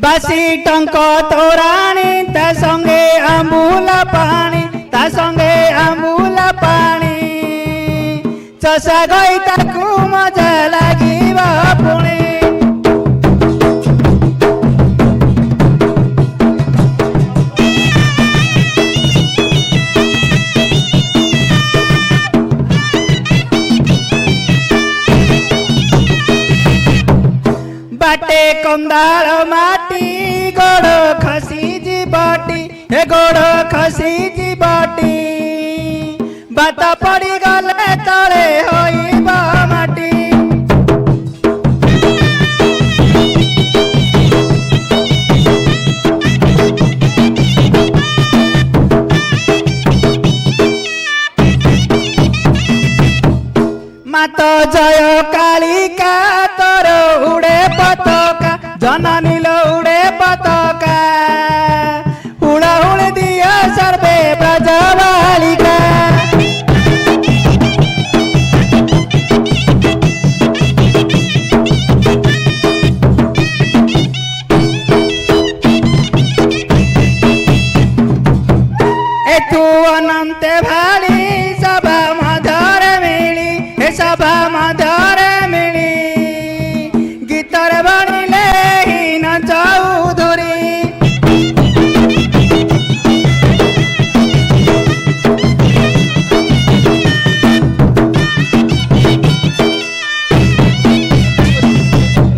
बासी टंक तोराणी ता संगे आंबुला पानी ता संगे आंबुला पानी चषा गई ताकू मजा लागिबा पुणी बाटे कंदाल माटी गोड़ खसी जीवटी हे गोड़ खसी जीवटी बात पड़ी गले तले होइबा माटी मात जय कालिका तोर उड़े पताका जननी लो उड़े पताका उड़ा उड़ दिया सर्वे ब्रजबालिका ए तू अनंत भा